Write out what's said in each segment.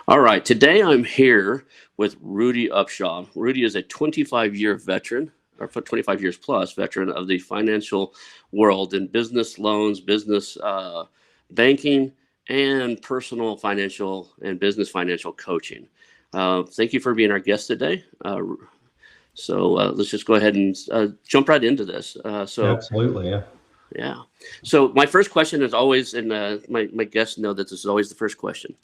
All right, today I'm here with Rudy Upshaw. Rudy is a 25-year veteran, or 25 years plus veteran of the financial world in business loans, business banking, and personal financial and business financial coaching. Thank you for being our guest today. So let's just go ahead and jump right into this. Absolutely, yeah. Yeah. So my first question is always, and my guests know that this is always the first question,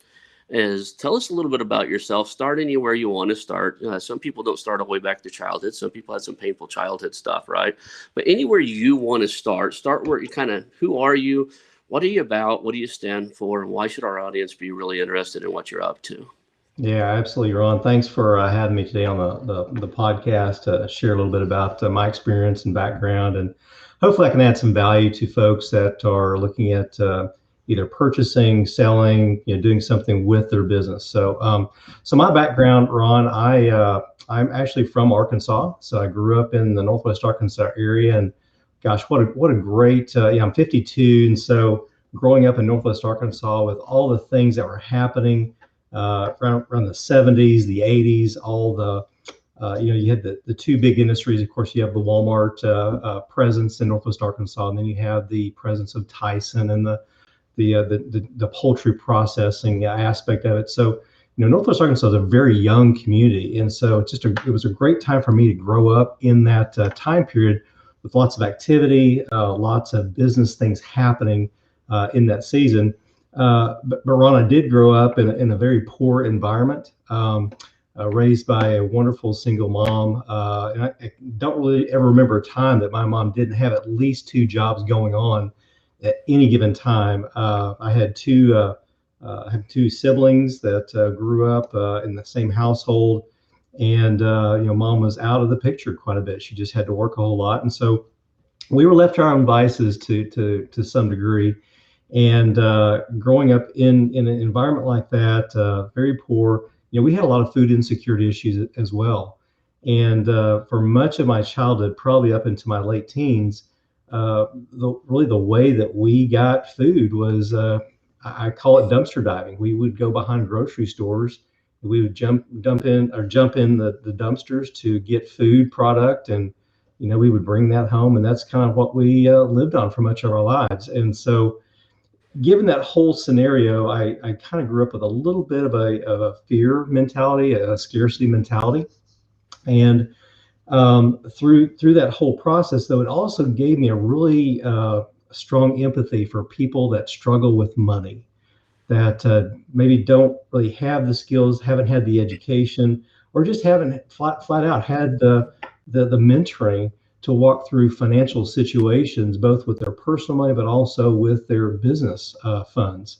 is tell us a little bit about yourself. Start anywhere you want to start. Some people don't start all the way back to childhood. Some people had some painful childhood stuff, right? But anywhere you want to start where you who are you? What are you about? What do you stand for? And why should our audience be really interested in what you're up to? Yeah, absolutely, Ron. Thanks for having me today on the podcast to share a little bit about my experience and background, and hopefully I can add some value to folks that are looking at either purchasing, selling, doing something with their business. So my background, Ron, I'm actually from Arkansas. So I grew up in the Northwest Arkansas area, and gosh, what a great I'm 52, and so growing up in Northwest Arkansas with all the things that were happening around the 70s, the 80s, all the you had the two big industries. Of course, you have the Walmart presence in Northwest Arkansas, and then you have the presence of Tyson and the poultry processing aspect of it. So, Northwest Arkansas is a very young community, and so it was a great time for me to grow up in that time period with lots of activity, lots of business things happening in that season. But Ron, I did grow up in a very poor environment, raised by a wonderful single mom. And I don't really ever remember a time that my mom didn't have at least two jobs going on at any given time. I had two siblings that grew up in the same household, and mom was out of the picture quite a bit. She just had to work a whole lot, and so we were left to our own devices to some degree. And growing up in an environment like that, very poor, we had a lot of food insecurity issues as well. And for much of my childhood, probably up into my late teens, the way that we got food was, I call it dumpster diving. We would go behind grocery stores. We would jump in the dumpsters to get food product, and we would bring that home, and that's kind of what we lived on for much of our lives. And so, given that whole scenario, I kind of grew up with a little bit of a fear mentality, a scarcity mentality. And through that whole process, though, it also gave me a really strong empathy for people that struggle with money, that maybe don't really have the skills, haven't had the education, or just haven't flat out had the mentoring to walk through financial situations, both with their personal money, but also with their business funds.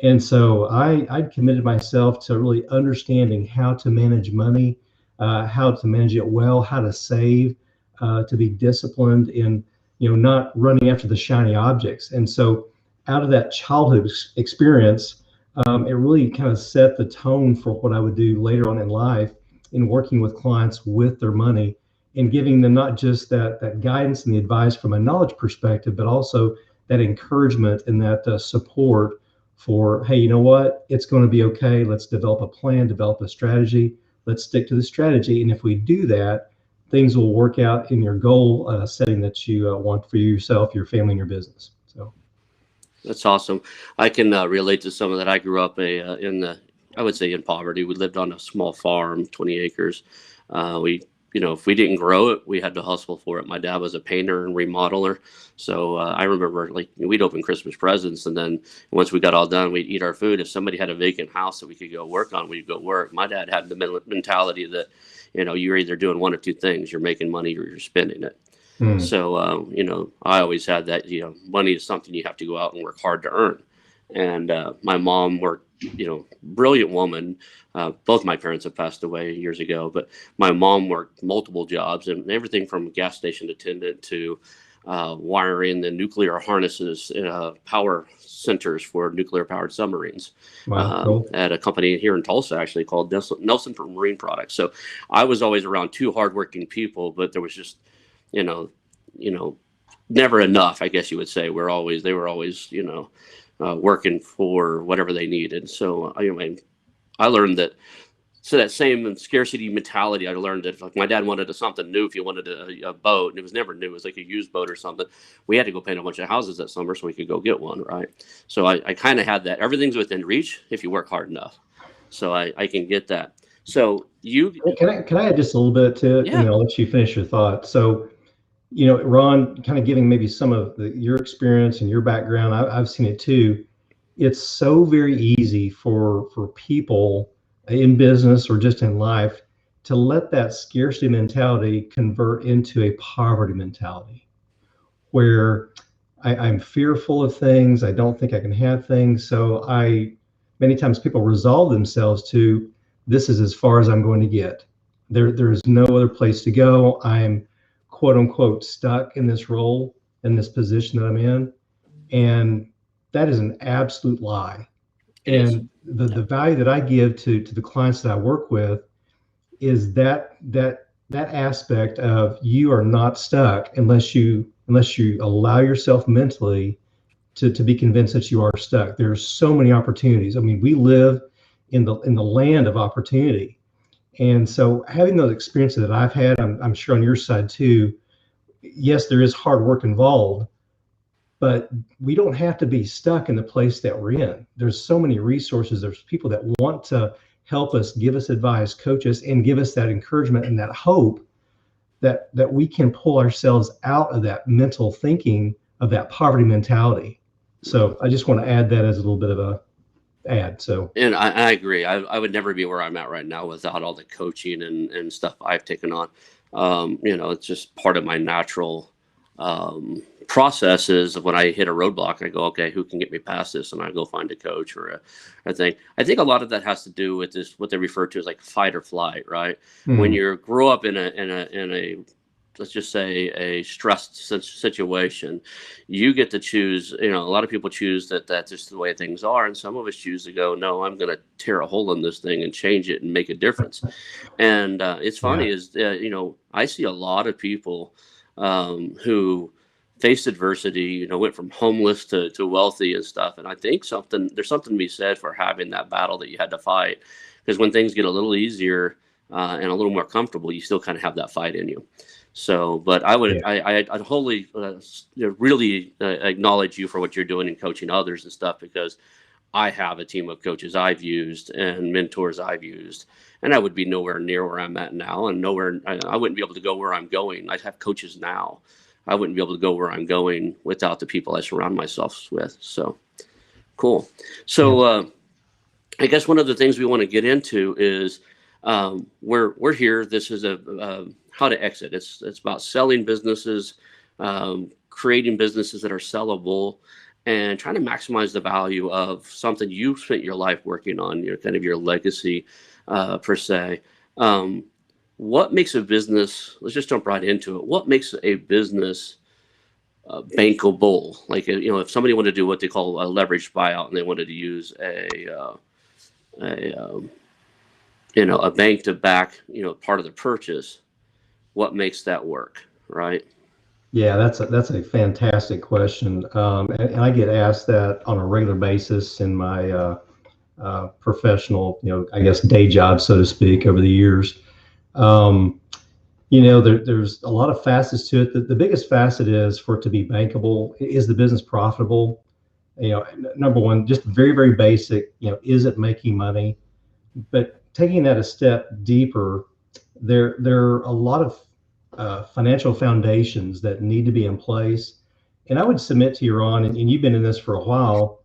And so I committed myself to really understanding how to manage money, how to manage it well, how to save, to be disciplined in, not running after the shiny objects. And so out of that childhood experience, it really kind of set the tone for what I would do later on in life in working with clients with their money, and giving them not just that guidance and the advice from a knowledge perspective, but also that encouragement and that support for, hey, you know what, it's going to be okay. Let's develop a plan, develop a strategy. Let's stick to the strategy. And if we do that, things will work out in your goal setting that you want for yourself, your family, and your business. So That's awesome. I can relate to some of that. I grew up I would say in poverty. We lived on a small farm, 20 acres. If we didn't grow it, we had to hustle for it. My dad was a painter and remodeler. So I remember we'd open Christmas presents, and then once we got all done, we'd eat our food. If somebody had a vacant house that we could go work on, we'd go work. My dad had the mentality that, you're either doing one of two things: you're making money or you're spending it. So, I always had that, money is something you have to go out and work hard to earn. And my mom worked, brilliant woman. Both my parents have passed away years ago, but my mom worked multiple jobs, and everything from gas station attendant to wiring the nuclear harnesses, power centers for nuclear powered submarines. wow, cool. At a company here in Tulsa, actually called Nelson for Marine Products. So I was always around two hardworking people, but there was just, you know, never enough, I guess you would say. They were always, working for whatever they needed. So I learned that. So that same scarcity mentality, I learned that like my dad wanted something new. If he wanted a boat, and it was never new, it was like a used boat or something. We had to go paint a bunch of houses that summer so we could go get one, right? So I kind of had that. Everything's within reach if you work hard enough. So I can get that. So Can I add just a little bit to it, and yeah, then I'll let you finish your thought. So, Ron, kind of giving maybe some of your experience and your background, I've seen it too. It's so very easy for people in business or just in life to let that scarcity mentality convert into a poverty mentality, where I'm fearful of things. I don't think I can have things. So many times people resolve themselves to, this is as far as I'm going to get. There is no other place to go. I'm quote unquote stuck in this role, in this position that I'm in. And that is an absolute lie. it is. And the value that I give to the clients that I work with is that aspect of, you are not stuck unless you allow yourself mentally to be convinced that you are stuck. There's so many opportunities. I mean, we live in the land of opportunity. And so having those experiences that I've had, I'm sure on your side too, yes, there is hard work involved, but we don't have to be stuck in the place that we're in. There's so many resources. There's people that want to help us, give us advice, coach us, and give us that encouragement and that hope that we can pull ourselves out of that mental thinking, of that poverty mentality. So I just want to add that as a little bit of a add. So, And I agree. I would never be where I'm at right now without all the coaching and stuff I've taken on. It's just part of my natural processes of when I hit a roadblock, I go, okay, who can get me past this? And I go find a coach or a thing. I think a lot of that has to do with this, what they refer to as like fight or flight, right? When you grow up in a let's just say a stressed situation, you get to choose. A lot of people choose that's just the way things are, and some of us choose to go, no, I'm going to tear a hole in this thing and change it and make a difference. And it's funny is I see a lot of people who faced adversity, went from homeless to wealthy and stuff. And I think there's something to be said for having that battle that you had to fight, because when things get a little easier and a little more comfortable, you still kind of have that fight in you. So, but I'd wholly really acknowledge you for what you're doing and coaching others and stuff, because I have a team of coaches I've used and mentors I've used, and I would be nowhere near where I'm at now, and I wouldn't be able to go where I'm going. I'd have coaches now. I wouldn't be able to go where I'm going without the people I surround myself with. So cool. So I guess one of the things we want to get into is we're here. This is a how to exit. It's about selling businesses, creating businesses that are sellable, and trying to maximize the value of something you've spent your life working on, kind of your legacy per se. What makes a business, let's just jump right into it. What makes a business bankable? Like, if somebody wanted to do what they call a leveraged buyout and they wanted to use a bank to back, part of the purchase, what makes that work, right? yeah, that's a fantastic question. And I get asked that on a regular basis in my professional, I guess day job, so to speak, over the years. There's a lot of facets to it. The biggest facet is, for it to be bankable, is the business profitable? Number one, just very, very basic, is it making money? But taking that a step deeper, there are a lot of financial foundations that need to be in place. And I would submit to you, Ron, and you've been in this for a while,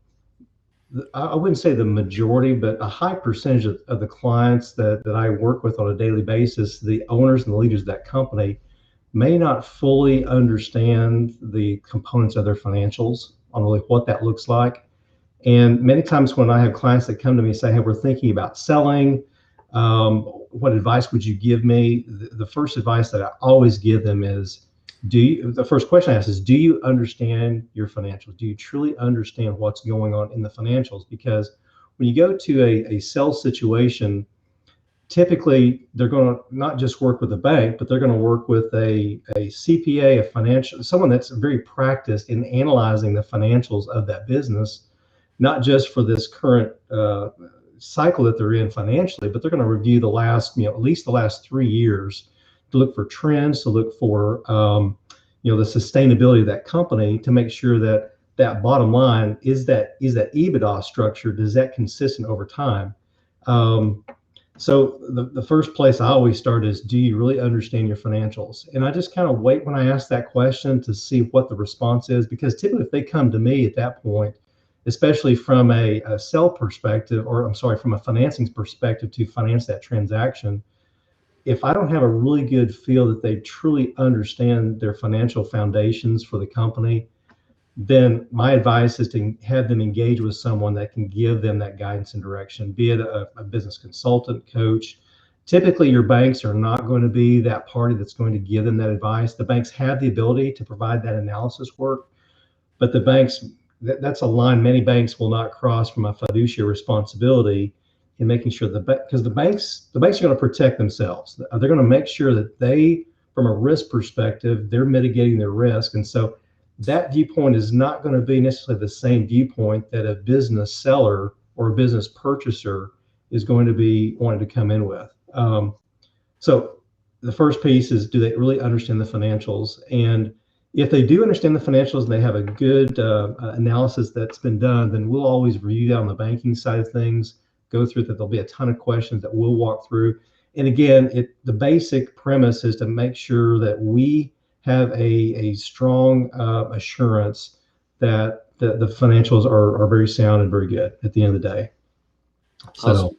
I wouldn't say the majority, but a high percentage of the clients that I work with on a daily basis, the owners and the leaders of that company, may not fully understand the components of their financials on really what that looks like. And many times when I have clients that come to me and say, hey, we're thinking about selling, what advice would you give me? The first advice that I always give them is, the first question I ask is, do you understand your financials? Do you truly understand what's going on in the financials? Because when you go to a sales situation, typically they're going to not just work with a bank, but they're going to work with a CPA, someone that's very practiced in analyzing the financials of that business, not just for this current cycle that they're in financially, but they're going to review the last, at least the last 3 years to look for trends, to look for, the sustainability of that company, to make sure that that bottom line is that EBITDA structure, does that consistent over time? So the first place I always start is, do you really understand your financials? And I just kind of wait when I ask that question to see what the response is, because typically if they come to me at that point, especially from a sell perspective, or I'm sorry, from a financing perspective to finance that transaction, if I don't have a really good feel that they truly understand their financial foundations for the company, then my advice is to have them engage with someone that can give them that guidance and direction, be it a business consultant, coach. Typically, your banks are not going to be that party that's going to give them that advice. The banks have the ability to provide that analysis work, but the banks, that's a line many banks will not cross from a fiduciary responsibility in making sure because the banks are going to protect themselves. They're going to make sure that they, from a risk perspective, they're mitigating their risk. And so that viewpoint is not going to be necessarily the same viewpoint that a business seller or a business purchaser is going to be wanting to come in with. So the first piece is, do they really understand the financials? And if they do understand the financials and they have a good analysis that's been done, then we'll always review that on the banking side of things, go through that. There'll be a ton of questions that we'll walk through. And again, the basic premise is to make sure that we have a strong assurance that the financials are very sound and very good at the end of the day. Awesome.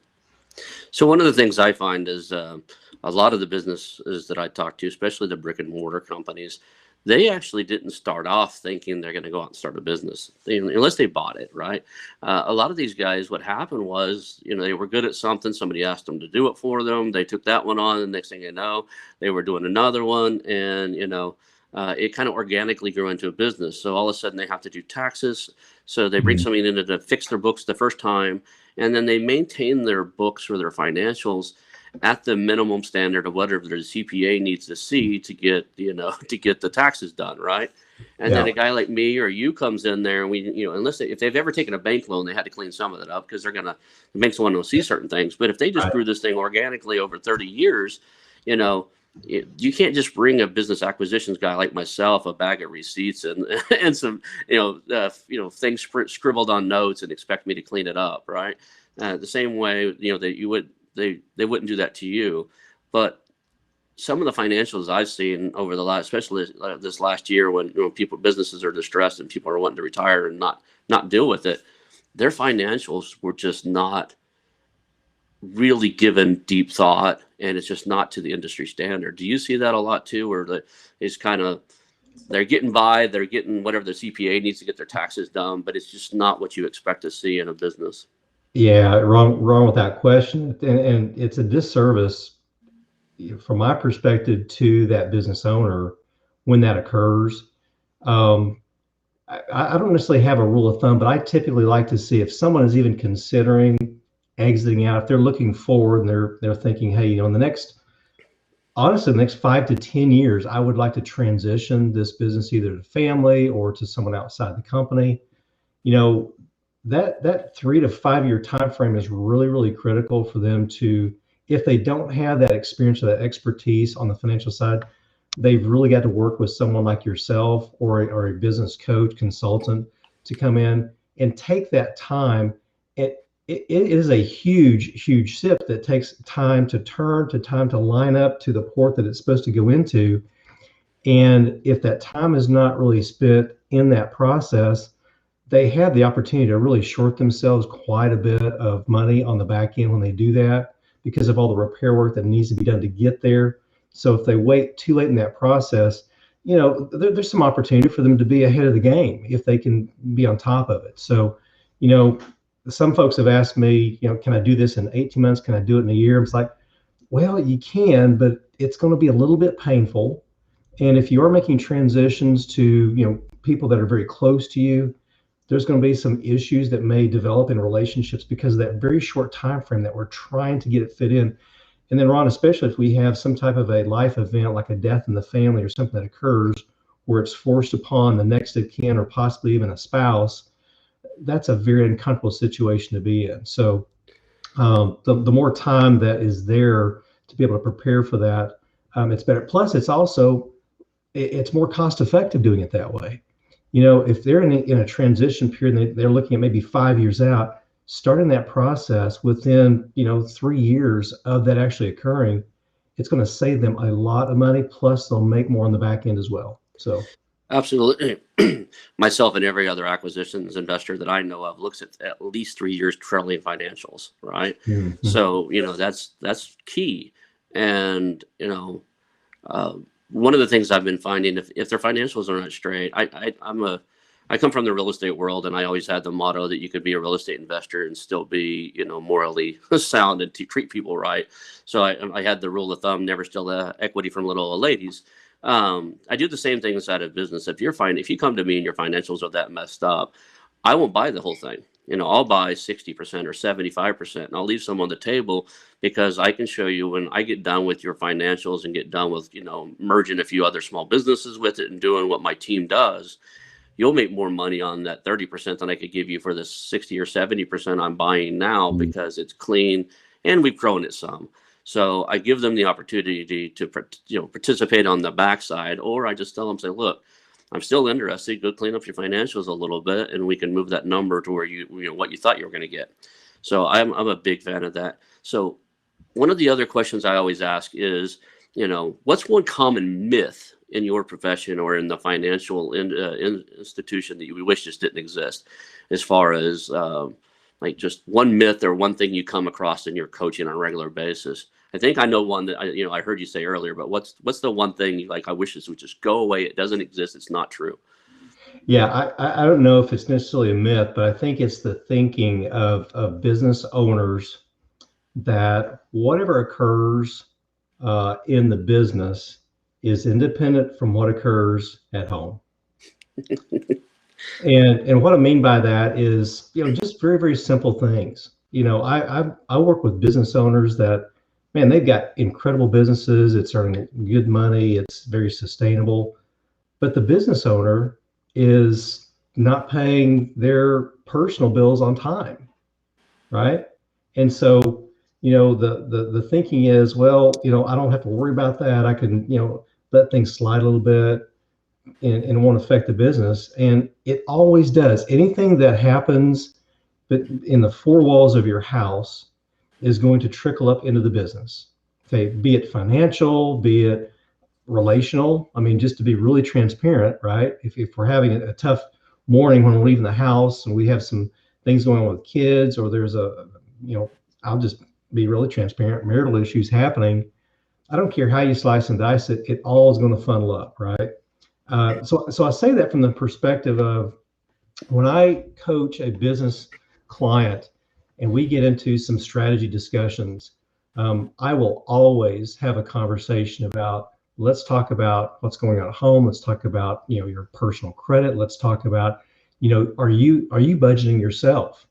So one of the things I find is a lot of the businesses that I talk to, especially the brick and mortar companies, they actually didn't start off thinking they're going to go out and start a business, unless they bought it, right? A lot of these guys, what happened was, they were good at something. Somebody asked them to do it for them. They took that one on. The next thing you know, they were doing another one. And, it kind of organically grew into a business. So all of a sudden they have to do taxes. So they bring somebody in to fix their books the first time. And then they maintain their books or their financials at the minimum standard of whatever the CPA needs to see to get, to get the taxes done, right? And then a guy like me or you comes in there, and we, unless if they've ever taken a bank loan, they had to clean some of it up because the banks want to see certain things. But if they just grew this thing organically over 30 years, you can't just bring a business acquisitions guy like myself a bag of receipts and some things scribbled on notes and expect me to clean it up, right? The same way that you would. They wouldn't do that to you. But some of the financials I've seen over the last, especially this last year, when businesses are distressed and people are wanting to retire and not deal with it, their financials were just not really given deep thought, and it's just not to the industry standard. Do you see that a lot too, where it's kind of they're getting by, they're getting whatever the CPA needs to get their taxes done, but it's just not what you expect to see in a business? Yeah, wrong with that question, and it's a disservice from my perspective to that business owner when that occurs. I don't necessarily have a rule of thumb, but I typically like to see if someone is even considering exiting out, if they're looking forward and they're thinking, hey, in the next 5 to 10 years, I would like to transition this business either to family or to someone outside the company. That 3 to 5 year time frame is really, really critical for them to, if they don't have that experience or that expertise on the financial side, they've really got to work with someone like yourself or a business coach, consultant to come in and take that time. It is a huge, huge ship that takes time to turn, to time to line up to the port that it's supposed to go into. And if that time is not really spent in that process, they have the opportunity to really short themselves quite a bit of money on the back end when they do that, because of all the repair work that needs to be done to get there. So if they wait too late in that process, there's some opportunity for them to be ahead of the game if they can be on top of it. So, some folks have asked me, can I do this in 18 months? Can I do it in a year? It's like, well, you can, but it's going to be a little bit painful. And if you are making transitions to, people that are very close to you, there's going to be some issues that may develop in relationships because of that very short time frame that we're trying to get it fit in. And then, Ron, especially if we have some type of a life event like a death in the family or something that occurs where it's forced upon the next of kin or possibly even a spouse, that's a very uncomfortable situation to be in. So the more time that is there to be able to prepare for that, it's better. Plus, it's more cost effective doing it that way. If they're in a transition period and they're looking at maybe 5 years out, starting that process within 3 years of that actually occurring, it's going to save them a lot of money. Plus, they'll make more on the back end as well. So. Absolutely. Myself and every other acquisitions investor that I know of looks at least 3 years trailing financials, right? Mm-hmm. So, that's key. And, one of the things I've been finding, if their financials are not straight, I come from the real estate world, and I always had the motto that you could be a real estate investor and still be, morally sound and treat people right. So I had the rule of thumb, never steal equity from little old ladies. I do the same thing inside of business. If you come to me and your financials are that messed up, I won't buy the whole thing. I'll buy 60% or 75%, and I'll leave some on the table, because I can show you when I get done with your financials and get done with, merging a few other small businesses with it and doing what my team does, you'll make more money on that 30% than I could give you for the 60 or 70% I'm buying now, because it's clean and we've grown it some. So I give them the opportunity to participate on the backside, or I just tell them, say, look, I'm still interested. Go clean up your financials a little bit, and we can move that number to where what you thought you were going to get. So I'm a big fan of that. So one of the other questions I always ask is, what's one common myth in your profession or in the financial institution that you wish just didn't exist, as far as like just one myth or one thing you come across in your coaching on a regular basis? I think I know one that I heard you say earlier, but what's the one thing I wish this would just go away? It doesn't exist. It's not true. Yeah, I don't know if it's necessarily a myth, but I think it's the thinking of business owners that whatever occurs in the business is independent from what occurs at home. And what I mean by that is, just very, very simple things. I work with business owners that, man, they've got incredible businesses. It's earning good money. It's very sustainable. But the business owner is not paying their personal bills on time, right? And so, the thinking is, well, I don't have to worry about that. I can, let things slide a little bit, and it won't affect the business. And it always does. Anything that happens in the four walls of your house is going to trickle up into the business. Okay, be it financial, be it relational. I mean, just to be really transparent, right? If we're having a tough morning when we're leaving the house and we have some things going on with kids, or there's I'll just be really transparent, marital issues happening, I don't care how you slice and dice it, it all is going to funnel up, right? So I say that from the perspective of when I coach a business client and we get into some strategy discussions, I will always have a conversation about, let's talk about what's going on at home. Let's talk about, your personal credit. Let's talk about, are you budgeting yourself?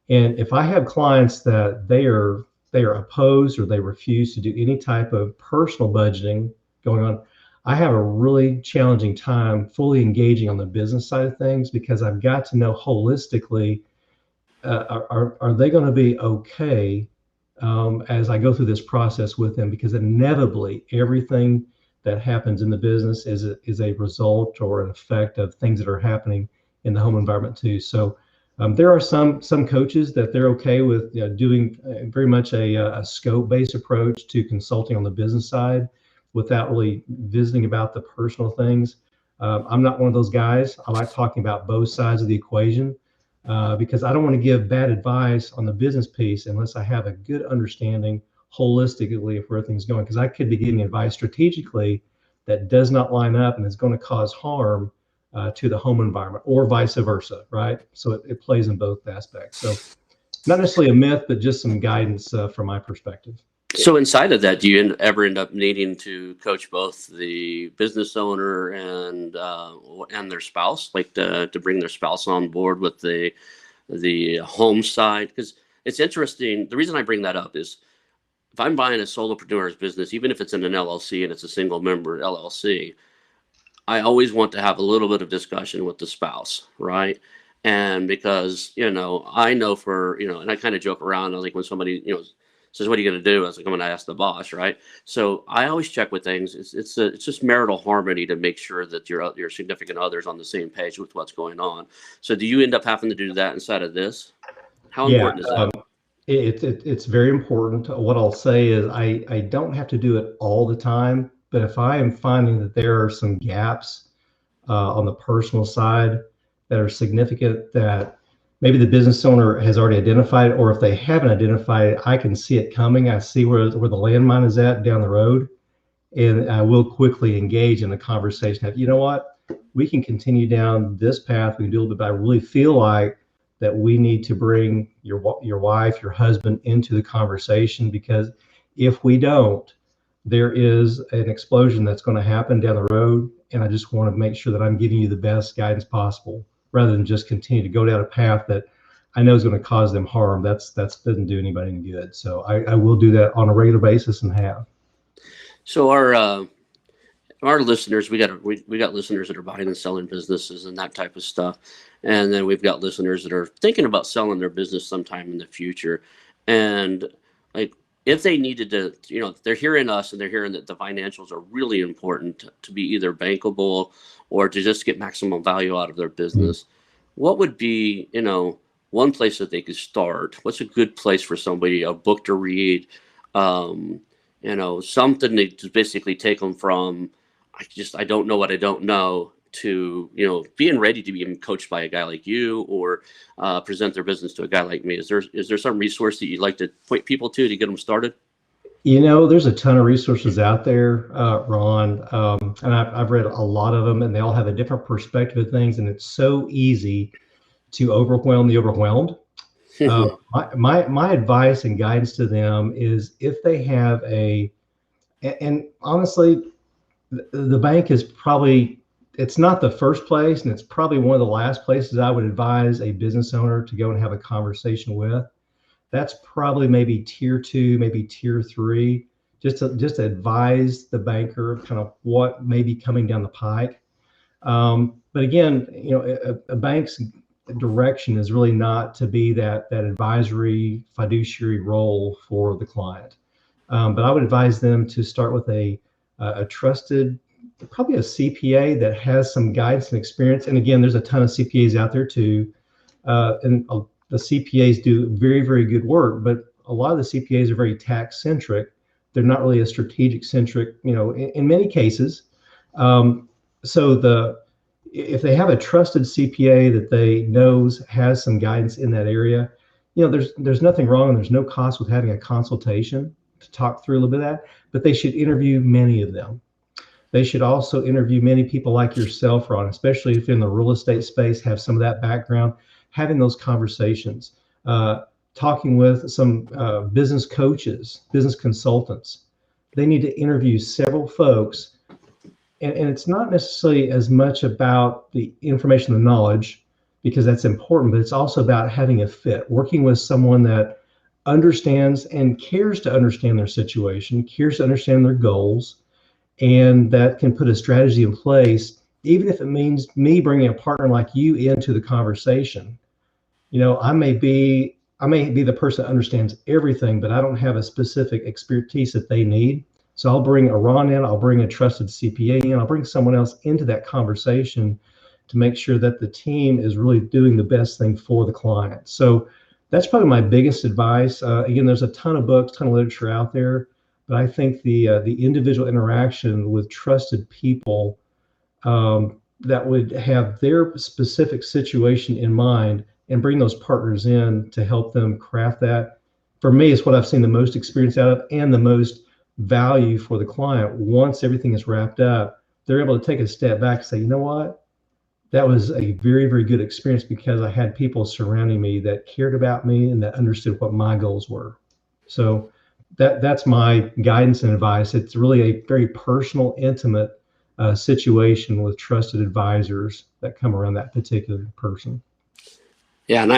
And if I have clients that they are opposed or they refuse to do any type of personal budgeting going on, I have a really challenging time fully engaging on the business side of things, because I've got to know holistically, are they going to be okay as I go through this process with them? Because inevitably everything that happens in the business is a result or an effect of things that are happening in the home environment too. So there are some coaches that they're okay with doing very much a scope-based approach to consulting on the business side without really visiting about the personal things. I'm not one of those guys. I like talking about both sides of the equation because I don't want to give bad advice on the business piece unless I have a good understanding holistically of where things going. Because I could be giving advice strategically that does not line up and is going to cause harm to the home environment, or vice versa, right? So it plays in both aspects. So not necessarily a myth, but just some guidance from my perspective. So inside of that, do you ever end up needing to coach both the business owner and their spouse, like to bring their spouse on board with the home side? Because it's interesting. The reason I bring that up is if I'm buying a solopreneur's business, even if it's in an LLC and it's a single member LLC, I always want to have a little bit of discussion with the spouse, right? And because, I know and I kind of joke around. I was like, when somebody, says, what are you going to do? I was like, I'm going to ask the boss. Right. So I always check with things. It's just marital harmony to make sure that your significant other's on the same page with what's going on. So do you end up having to do that inside of this? How Yeah, important is that? it's very important. What I'll say is I don't have to do it all the time, but if I am finding that there are some gaps on the personal side that are significant, that maybe the business owner has already identified, or if they haven't identified it, I can see it coming. I see where the landmine is at down the road, and I will quickly engage in a conversation of, you know what, we can continue down this path. We can do a little bit, but I really feel like that we need to bring your wife, your husband into the conversation, because if we don't, there is an explosion that's going to happen down the road. And I just want to make sure that I'm giving you the best guidance possible, rather than just continue to go down a path that I know is going to cause them harm. That doesn't do anybody any good. So I will do that on a regular basis and have. So our listeners, we got listeners that are buying and selling businesses and that type of stuff, and then we've got listeners that are thinking about selling their business sometime in the future. And like, if they needed to, they're hearing us and they're hearing that the financials are really important to be either bankable or to just get maximum value out of their business. What would be, one place that they could start? What's a good place for somebody, a book to read, something to basically take them from, I don't know what I don't know, to, being ready to be even coached by a guy like you, or present their business to a guy like me? Is there some resource that you'd like to point people to get them started? There's a ton of resources out there, Ron, and I've read a lot of them, and they all have a different perspective of things, and it's so easy to overwhelm the overwhelmed. My advice and guidance to them is, if they have and honestly, the bank is probably, it's not the first place, and it's probably one of the last places I would advise a business owner to go and have a conversation with. That's probably maybe tier 2, maybe tier 3, just to advise the banker kind of what may be coming down the pike. But again, a bank's direction is really not to be that advisory fiduciary role for the client. But I would advise them to start with a trusted, probably a CPA that has some guidance and experience. And again, there's a ton of CPAs out there too. And the CPAs do very, very good work, but a lot of the CPAs are very tax centric. They're not really a strategic centric, in many cases. So if they have a trusted CPA that they knows has some guidance in that area, there's nothing wrong, and there's no cost with having a consultation to talk through a little bit of that. But they should interview many of them. They should also interview many people like yourself, Ron, especially if you're in the real estate space, have some of that background, having those conversations, talking with some business coaches, business consultants. They need to interview several folks. And it's not necessarily as much about the information, the knowledge, because that's important, but it's also about having a fit, working with someone that understands and cares to understand their situation, cares to understand their goals, and that can put a strategy in place, even if it means me bringing a partner like you into the conversation. I may be the person that understands everything, but I don't have a specific expertise that they need. So I'll bring a Ron in, I'll bring a trusted CPA in, I'll bring someone else into that conversation to make sure that the team is really doing the best thing for the client. So that's probably my biggest advice. Again, there's a ton of books, ton of literature out there, but I think the individual interaction with trusted people that would have their specific situation in mind, and bring those partners in to help them craft that, for me, is what I've seen the most experience out of, and the most value for the client. Once everything is wrapped up, they're able to take a step back and say, you know what, that was a very, very good experience, because I had people surrounding me that cared about me and that understood what my goals were. So that's my guidance and advice. It's really a very personal, intimate situation with trusted advisors that come around that particular person. Yeah, and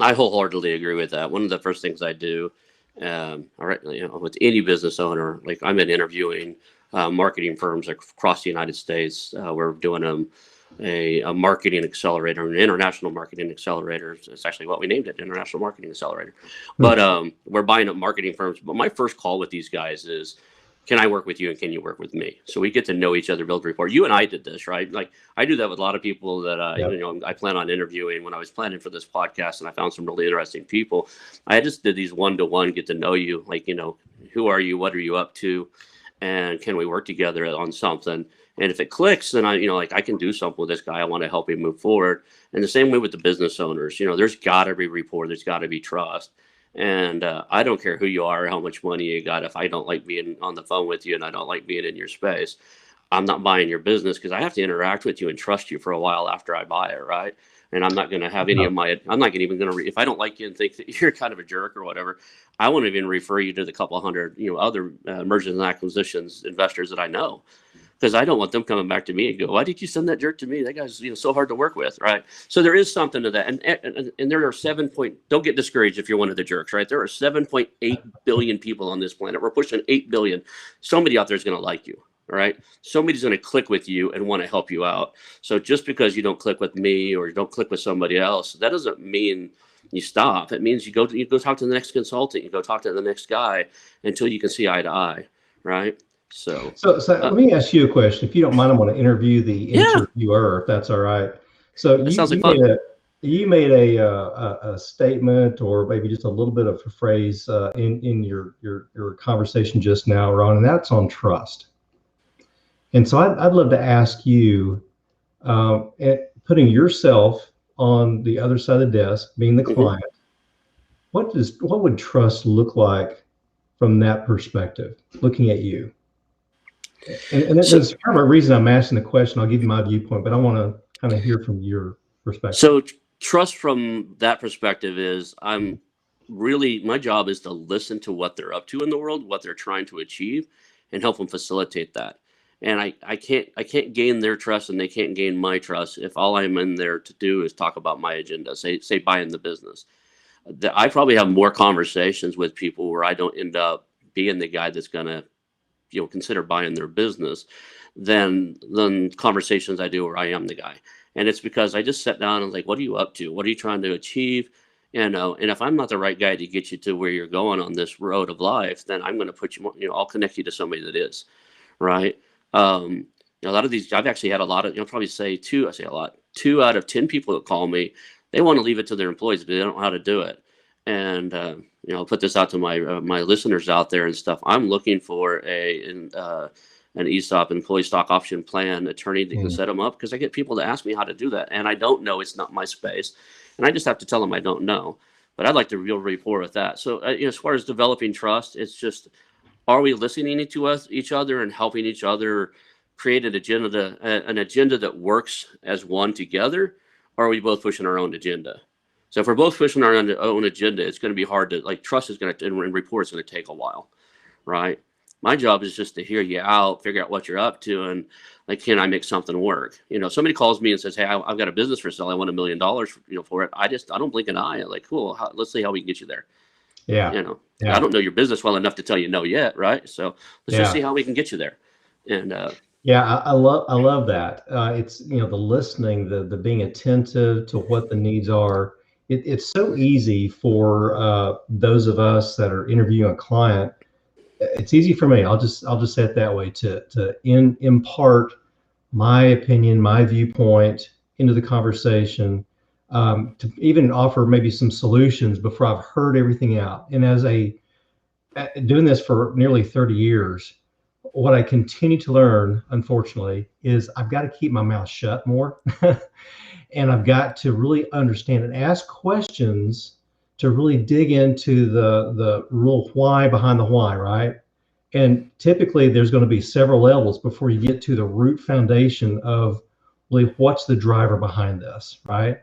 I wholeheartedly agree with that. One of the first things I do, all right, with any business owner, like, I'm in interviewing marketing firms across the United States. We're doing them a marketing accelerator, an international marketing accelerator. It's actually what we named it, International Marketing Accelerator. But we're buying up marketing firms. But my first call with these guys is, can I work with you and can you work with me? So we get to know each other, build rapport. You and I did this, right? Like I do that with a lot of people that I plan on interviewing. When I was planning for this podcast and I found some really interesting people, I just did these one-to-one, get to know you, like, who are you? What are you up to? And can we work together on something? And if it clicks, then I can do something with this guy. I want to help him move forward. And the same way with the business owners, there's got to be rapport. There's got to be trust. And I don't care who you are, how much money you got. If I don't like being on the phone with you and I don't like being in your space, I'm not buying your business, because I have to interact with you and trust you for a while after I buy it, right? And I'm not going to have any of my, I'm not even going to, if I don't like you and think that you're kind of a jerk or whatever, I won't even refer you to the couple hundred, other mergers and acquisitions investors that I know. Because I don't want them coming back to me and go, why did you send that jerk to me? That guy's so hard to work with, right? So there is something to that. And there are don't get discouraged if you're one of the jerks, right? There are 7.8 billion people on this planet. We're pushing 8 billion. Somebody out there is going to like you, right? Somebody's going to click with you and want to help you out. So just because you don't click with me or you don't click with somebody else, that doesn't mean you stop. It means you go talk to the next consultant, you go talk to the next guy until you can see eye to eye, right? So let me ask you a question. If you don't mind, I want to interview the interviewer, if that's all right. So that sounds like fun. You made a statement, or maybe just a little bit of a phrase in your conversation just now, Ron, and that's on trust. And so I'd love to ask you, putting yourself on the other side of the desk, being the client, what would trust look like from that perspective, looking at you? And there's kind of a reason I'm asking the question. I'll give you my viewpoint, but I want to kind of hear from your perspective. So trust from that perspective is, my job is to listen to what they're up to in the world, what they're trying to achieve, and help them facilitate that. And I can't gain their trust and they can't gain my trust if all I'm in there to do is talk about my agenda, say buying the business. I probably have more conversations with people where I don't end up being the guy that's going to consider buying their business than conversations I do where I am the guy. And it's because I just sat down and like, what are you up to? What are you trying to achieve? And if I'm not the right guy to get you to where you're going on this road of life, then I'm going to put you, I'll connect you to somebody that is, right? A lot of these, I've actually had a lot of, probably say 2 out of 10 people that call me, they want to leave it to their employees, but they don't know how to do it. And, I'll put this out to my listeners out there and stuff. I'm looking for an ESOP, employee stock option plan attorney that can set them up, because I get people to ask me how to do that. And I don't know, it's not my space. And I just have to tell them I don't know, but I'd like to build rapport with that. So as far as developing trust, it's just, are we listening to each other and helping each other create an agenda that works as one together? Or are we both pushing our own agenda? So if we're both pushing our own agenda, it's going to be hard to, trust is going to, and rapport is going to take a while, right? My job is just to hear you out, figure out what you're up to, and can I make something work? Somebody calls me and says, hey, I've got a business for sale. I want $1 million, for it. I don't blink an eye. Cool. Let's see how we can get you there. Yeah. I don't know your business well enough to tell you no yet, right? So let's just see how we can get you there. And I love that. It's the listening, the being attentive to what the needs are. It's so easy for those of us that are interviewing a client. It's easy for me. I'll just say it that way, to impart my opinion, my viewpoint into the conversation, to even offer maybe some solutions before I've heard everything out. And doing this for nearly 30 years, what I continue to learn, unfortunately, is I've got to keep my mouth shut more. And I've got to really understand and ask questions to really dig into the real why behind the why, right? And typically there's going to be several levels before you get to the root foundation of really what's the driver behind this, right?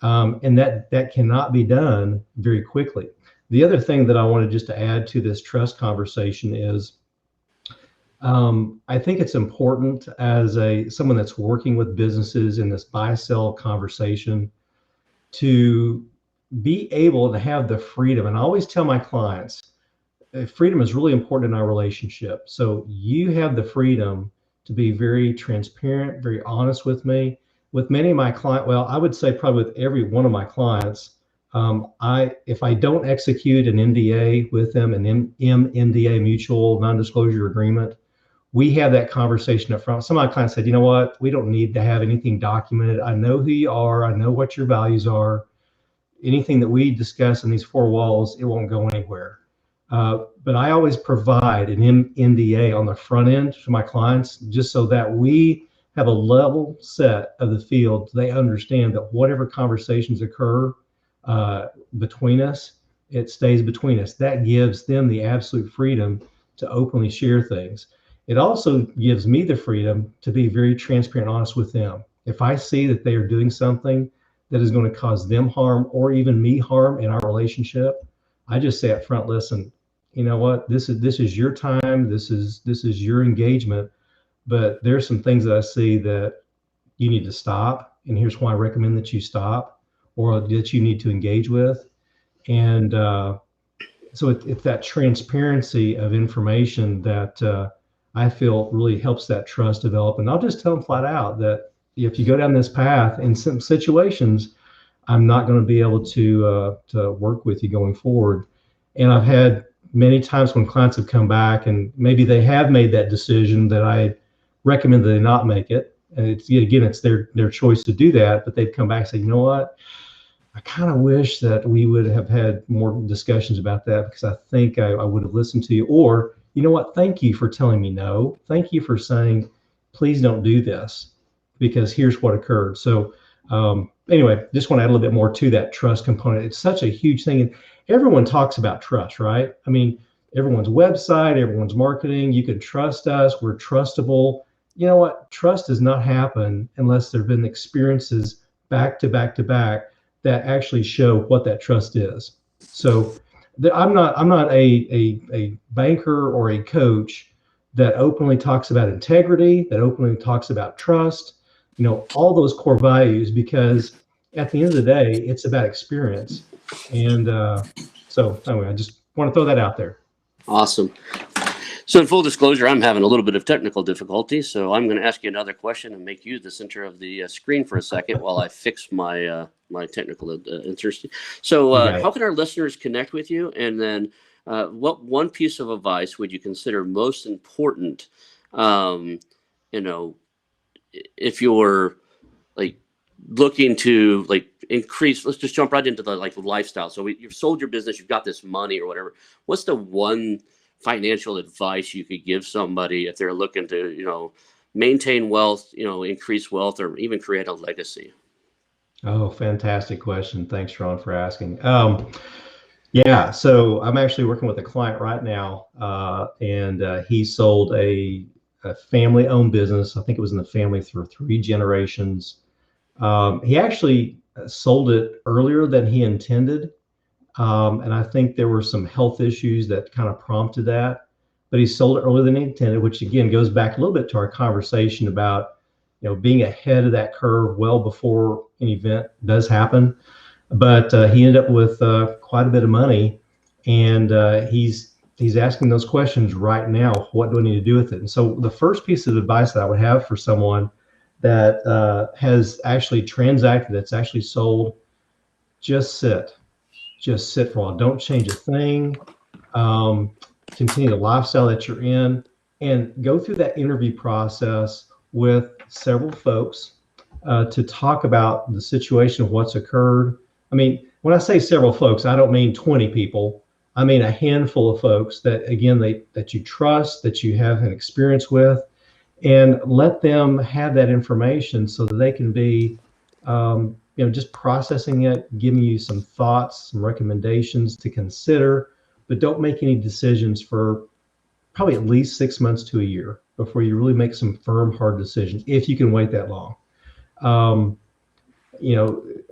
And that cannot be done very quickly. The other thing that I wanted just to add to this trust conversation is, I think it's important as someone that's working with businesses in this buy-sell conversation to be able to have the freedom. And I always tell my clients, freedom is really important in our relationship. So you have the freedom to be very transparent, very honest with me. with many of my clients, well, I would say probably with every one of my clients, if I don't execute an NDA with them, an MNDA, mutual non-disclosure agreement, we have that conversation up front. Some of my clients said, you know what, we don't need to have anything documented. I know who you are. I know what your values are. Anything that we discuss in these four walls, it won't go anywhere. But I always provide an NDA on the front end to my clients, just so that we have a level set of the field. They understand that whatever conversations occur between us, it stays between us. That gives them the absolute freedom to openly share things. It also gives me the freedom to be very transparent and honest with them. If I see that they are doing something that is going to cause them harm or even me harm in our relationship, I just say up front, listen, you know what, this is your time, this is your engagement, but there's some things that I see that you need to stop, and here's why I recommend that you stop, or that you need to engage with. And so it's that transparency of information that I feel really helps that trust develop. And I'll just tell them flat out that if you go down this path, in some situations, I'm not going to be able to work with you going forward. And I've had many times when clients have come back and maybe they have made that decision that I recommend that they not make it. And it's their choice to do that, but they've come back and say, you know what, I kind of wish that we would have had more discussions about that, because I think I would have listened to you. Or, you know what, thank you for telling me no. Thank you for saying, please don't do this, because here's what occurred. So anyway, just want to add a little bit more to that trust component. It's such a huge thing. And everyone talks about trust, right? I mean, everyone's website, everyone's marketing, you can trust us, we're trustable. You know what? Trust does not happen unless there have been experiences back to back to back that actually show what that trust is. So I'm not a banker or a coach that openly talks about integrity, that openly talks about trust, all those core values, because at the end of the day, it's about experience. And so anyway, I just want to throw that out there. Awesome. So in full disclosure, I'm having a little bit of technical difficulty, so I'm going to ask you another question and make you the center of the screen for a second while I fix my my technical interest. So how can our listeners connect with you? And then what one piece of advice would you consider most important, if you're like looking to like increase, let's just jump right into the lifestyle. So you've sold your business, you've got this money or whatever. What's the one financial advice you could give somebody if they're looking to, maintain wealth, increase wealth, or even create a legacy? Oh, fantastic question. Thanks, Ron, for asking. Yeah, so I'm actually working with a client right now, and he sold a family-owned business. I think it was in the family through 3 generations. He actually sold it earlier than he intended. And I think there were some health issues that kind of prompted that, but he sold it earlier than he intended, which again goes back a little bit to our conversation about, being ahead of that curve well before an event does happen. But he ended up with quite a bit of money, and he's asking those questions right now. What do I need to do with it? And so the first piece of advice that I would have for someone that has actually transacted, that's actually sold, just sit for a while. Don't change a thing. Continue the lifestyle that you're in, and go through that interview process with several folks to talk about the situation of what's occurred. I mean, when I say several folks, I don't mean 20 people. I mean a handful of folks that, again, that you trust, that you have an experience with, and let them have that information so that they can be just processing it, giving you some thoughts, some recommendations to consider, but don't make any decisions for probably at least 6 months to a year before you really make some firm, hard decisions, if you can wait that long.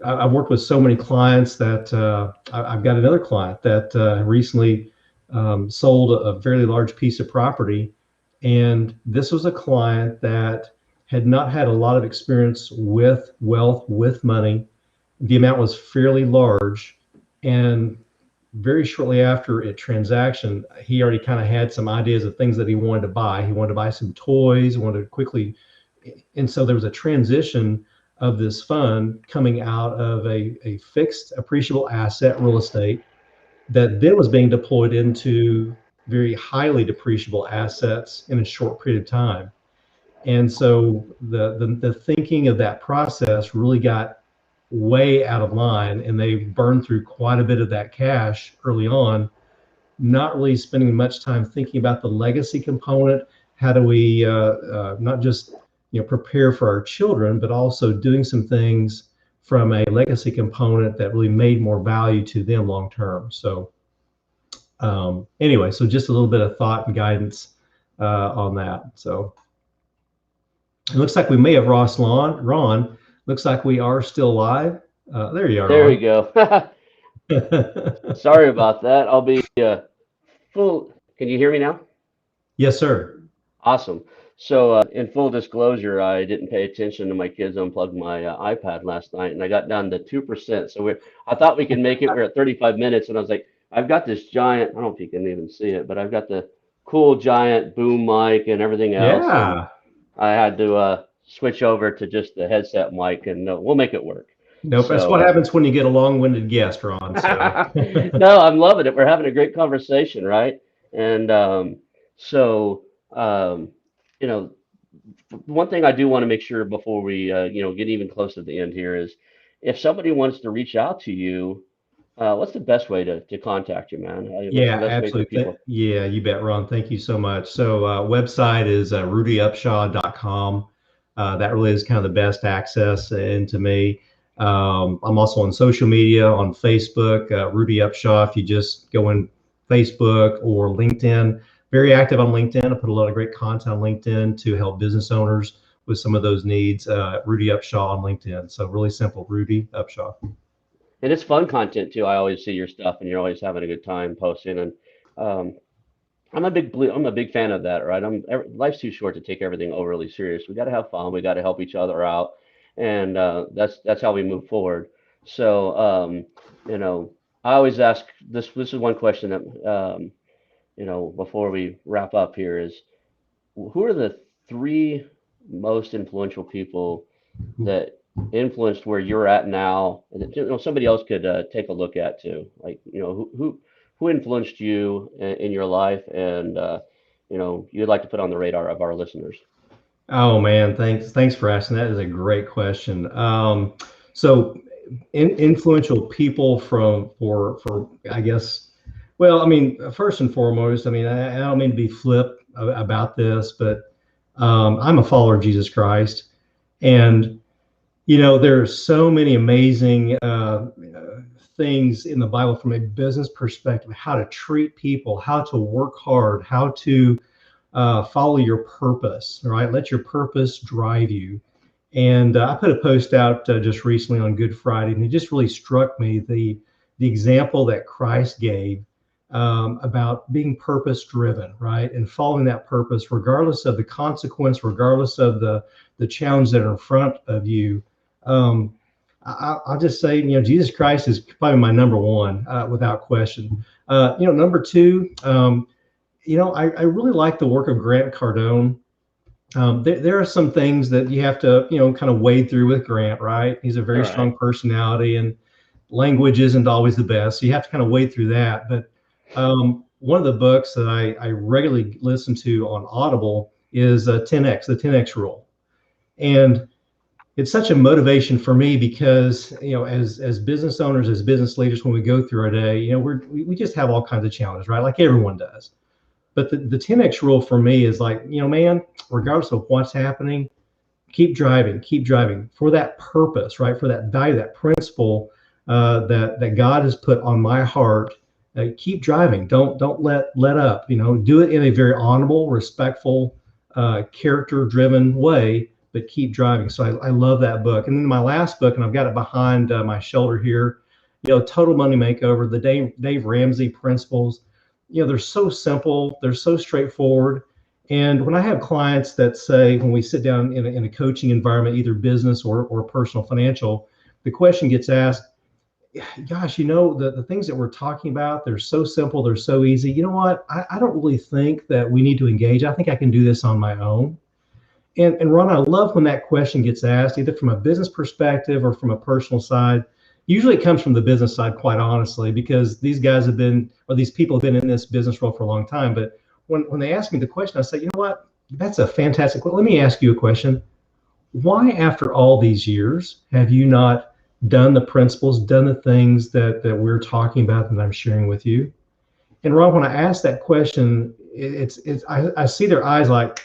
I've worked with so many clients that I've got another client that recently sold a fairly large piece of property. And this was a client that had not had a lot of experience with wealth, with money. The amount was fairly large. And very shortly after a transaction, he already kind of had some ideas of things that he wanted to buy. He wanted to buy some toys, wanted to quickly. And so there was a transition of this fund coming out of a fixed appreciable asset, real estate, that then was being deployed into very highly depreciable assets in a short period of time. And so the thinking of that process really got way out of line, and they burned through quite a bit of that cash early on, not really spending much time thinking about the legacy component. How do we not just prepare for our children, but also doing some things from a legacy component that really made more value to them long term. So anyway, so just a little bit of thought and guidance on that. So it looks like we may have lost Ron. Looks like we are still live. There you are, There we Ron. go. Sorry about that. I'll be full. Can you hear me now? Yes, sir. Awesome. So, in full disclosure, I didn't pay attention to my kids unplugged my iPad last night, and I got down to 2%. So I thought we could make it. We're at 35 minutes, and I was like, I've got this giant. I don't know if you can even see it, but I've got the cool giant boom mic and everything else, and Yeah. I had to switch over to just the headset mic, and we'll make it work. Nope. That's So, what happens when you get a long-winded guest, Ron. So no, I'm loving it. We're having a great conversation, right? And so, um, you know, one thing I do want to make sure before we, get even close to the end here is if somebody wants to reach out to you, what's the best way to contact you, man? What's the yeah, best way for absolutely. people? Yeah, you bet, Ron. Thank you so much. So website is rudyupshaw.com. That really is kind of the best access into me. I'm also on social media on Facebook, Rudy Upshaw. If you just go in Facebook or LinkedIn, very active on LinkedIn. I put a lot of great content on LinkedIn to help business owners with some of those needs. Rudy Upshaw on LinkedIn. So really simple, Rudy Upshaw. And it's fun content too. I always see your stuff, and you're always having a good time posting. And um, I'm a big fan of that, right? Life's too short to take everything overly serious. We got to have fun. We got to help each other out, and that's how we move forward. So, I always ask this. This is one question that before we wrap up here is, who are the three most influential people that influenced where you're at now, and that, somebody else could take a look at too? Like, who influenced you in your life, and you'd like to put on the radar of our listeners? Oh man, thanks for asking. That is a great question. So influential people for I guess, well, I mean, first and foremost, I mean, I don't mean to be flip about this, but I'm a follower of Jesus Christ, and there's so many amazing things in the Bible from a business perspective, how to treat people, how to work hard, how to follow your purpose, right? Let your purpose drive you. And I put a post out just recently on Good Friday, and it just really struck me the example that Christ gave about being purpose driven, right? And following that purpose, regardless of the consequence, regardless of the challenge that are in front of you. I'll just say, Jesus Christ is probably my number one, without question. Number two, I really like the work of Grant Cardone. There are some things that you have to, kind of wade through with Grant, right? He's a All very right. strong personality, and language isn't always the best. So you have to kind of wade through that. But one of the books that I regularly listen to on Audible is 10X, the 10X rule. And it's such a motivation for me because, as business owners, as business leaders, when we go through our day, we just have all kinds of challenges, right? Like everyone does. But the 10X rule for me is like, man, regardless of what's happening, keep driving for that purpose, right? For that value, that principle that God has put on my heart. Keep driving. Don't let up. Do it in a very honorable, respectful, character-driven way, but keep driving. So I love that book. And then my last book, and I've got it behind my shoulder here, Total Money Makeover, the Dave Ramsey principles. They're so simple, they're so straightforward. And when I have clients that say, when we sit down in a coaching environment, either business or personal financial, the question gets asked, gosh, the things that we're talking about, they're so simple, they're so easy. You know what? I don't really think that we need to engage. I think I can do this on my own. And Ron, I love when that question gets asked, either from a business perspective or from a personal side. Usually it comes from the business side, quite honestly, because these guys have been, or these people have been in this business role for a long time. But when they ask me the question, I say, you know what? That's a fantastic. Let me ask you a question. Why, after all these years, have you not done the principles, done the things that we're talking about that I'm sharing with you? And Ron, when I ask that question, I see their eyes like,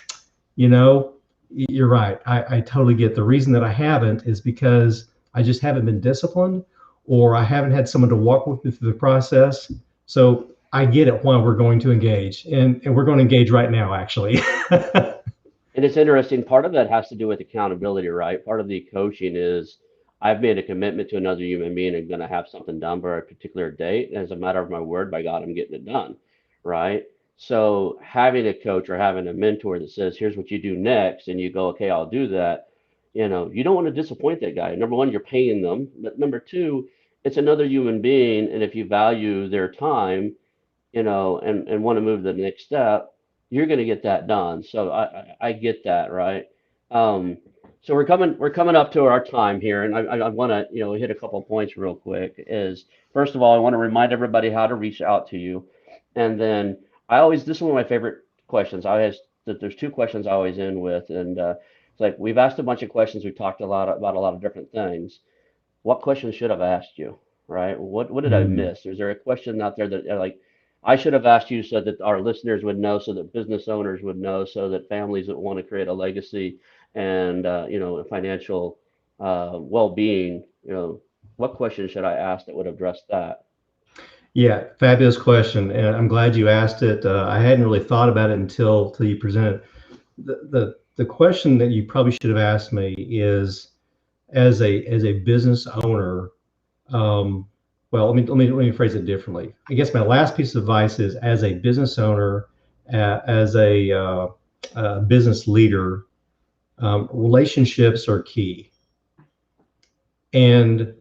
you know, you're right. I totally get. The reason that I haven't is because I just haven't been disciplined, or I haven't had someone to walk with me through the process. So I get it why we're going to engage, and we're going to engage right now, actually. And it's interesting. Part of that has to do with accountability, right? Part of the coaching is I've made a commitment to another human being and going to have something done by a particular date. And as a matter of my word, by God, I'm getting it done, right? So having a coach or having a mentor that says, here's what you do next, and you go, okay, I'll do that. You don't want to disappoint that guy. Number one, you're paying them. But number two, it's another human being. And if you value their time, and want to move to the next step, you're going to get that done. So I get that, right? Um, so we're coming up to our time here, and I want to hit a couple of points real quick. Is first of all, I want to remind everybody how to reach out to you, and then this is one of my favorite questions. There's two questions I always end with, and it's like we've asked a bunch of questions. We've talked a lot about a lot of different things. What questions should I've asked you, right? What did I Mm. miss? Is there a question out there that like I should have asked you so that our listeners would know, so that business owners would know, so that families that want to create a legacy and a financial well-being, what question should I ask that would address that? Yeah, fabulous question, and I'm glad you asked it. I hadn't really thought about it until you presented. The question that you probably should have asked me is, as a business owner, um, well, let me phrase it differently. I guess my last piece of advice is, as a business owner, as a business leader, relationships are key. And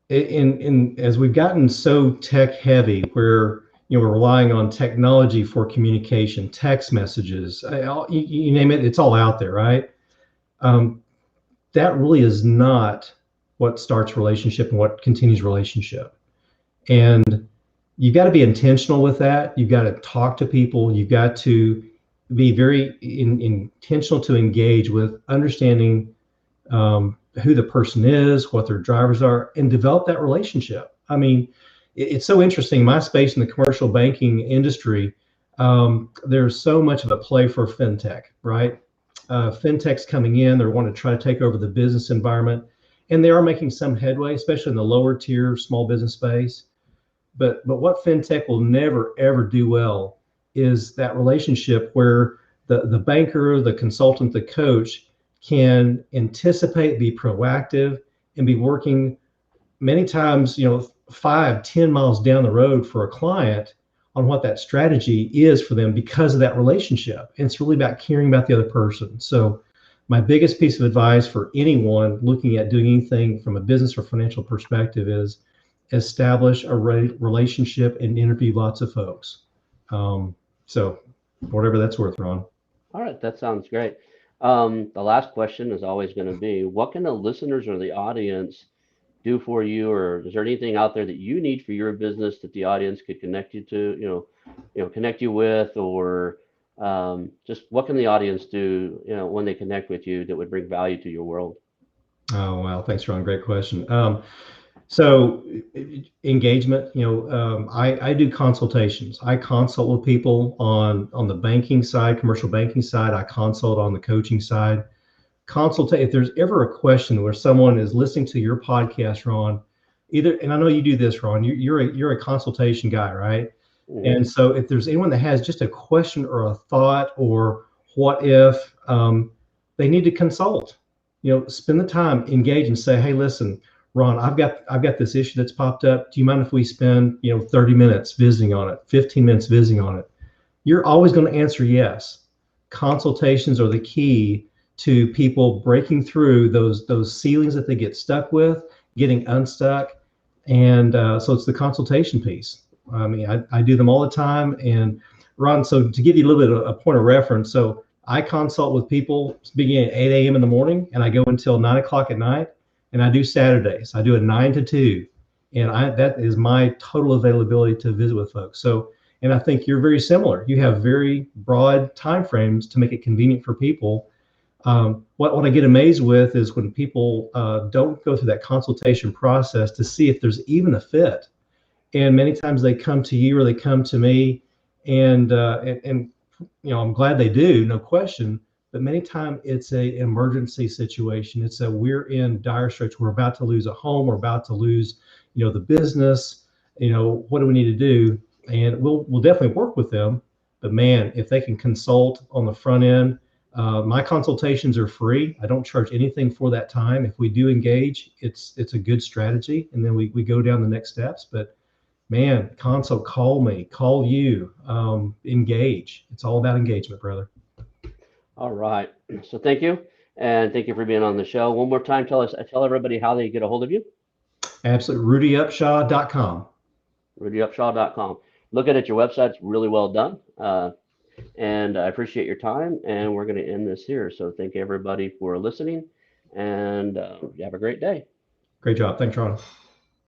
in as we've gotten so tech heavy, where we're relying on technology for communication, text messages, you name it, it's all out there, right? Um, that really is not what starts relationship and what continues relationship. And you've got to be intentional with that. You've got to talk to people. You've got to be very intentional to engage with understanding who the person is, what their drivers are, and develop that relationship. I mean, it's so interesting. My space in the commercial banking industry, there's so much of a play for fintech, right? Fintech's coming in, they want to try to take over the business environment, and they are making some headway, especially in the lower tier small business space. But what fintech will never ever do well is that relationship where the banker, the consultant, the coach can anticipate, be proactive, and be working many times, 5, 10 miles down the road for a client on what that strategy is for them because of that relationship. And it's really about caring about the other person. So my biggest piece of advice for anyone looking at doing anything from a business or financial perspective is establish a relationship and interview lots of folks. So whatever that's worth, Ron. All right, that sounds great. The last question is always going to be, what can the listeners or the audience do for you, or is there anything out there that you need for your business that the audience could connect you to, connect you with, or just what can the audience do, when they connect with you that would bring value to your world? Oh, wow. Thanks, Ron. Great question. So engagement, I do consultations. I consult with people on the banking side, commercial banking side. I consult on the coaching side. Consultate. If there's ever a question where someone is listening to your podcast, Ron, and I know you do this, Ron, you're a consultation guy, right? Mhm. And so if there's anyone that has just a question or a thought or what if, they need to consult. Spend the time, engage, and say, hey, listen, Ron, I've got this issue that's popped up. Do you mind if we spend 30 minutes visiting on it, 15 minutes visiting on it? You're always going to answer yes. Consultations are the key to people breaking through those ceilings that they get stuck with, getting unstuck. And so it's the consultation piece. I mean, I do them all the time. And Ron, so to give you a little bit of a point of reference, so I consult with people beginning at 8 a.m. in the morning, and I go until 9 o'clock at night. And I do Saturdays. I do a 9 to 2, and that is my total availability to visit with folks. So, and I think you're very similar. You have very broad time frames to make it convenient for people. What I get amazed with is when people don't go through that consultation process to see if there's even a fit. And many times they come to you or they come to me, and I'm glad they do, no question. But many times it's a emergency situation. It's a we're in dire straits. We're about to lose a home. We're about to lose, the business. What do we need to do? And we'll definitely work with them. But man, if they can consult on the front end, my consultations are free. I don't charge anything for that time. If we do engage, it's a good strategy, and then we go down the next steps. But man, consult, call me, call you, engage. It's all about engagement, brother. All right. So thank you. And thank you for being on the show. One more time, tell everybody how they get a hold of you. Absolutely. RudyUpshaw.com. RudyUpshaw.com. Looking at your website, it's really well done. And I appreciate your time. And we're going to end this here. So thank everybody for listening. And you have a great day. Great job. Thanks, Ron.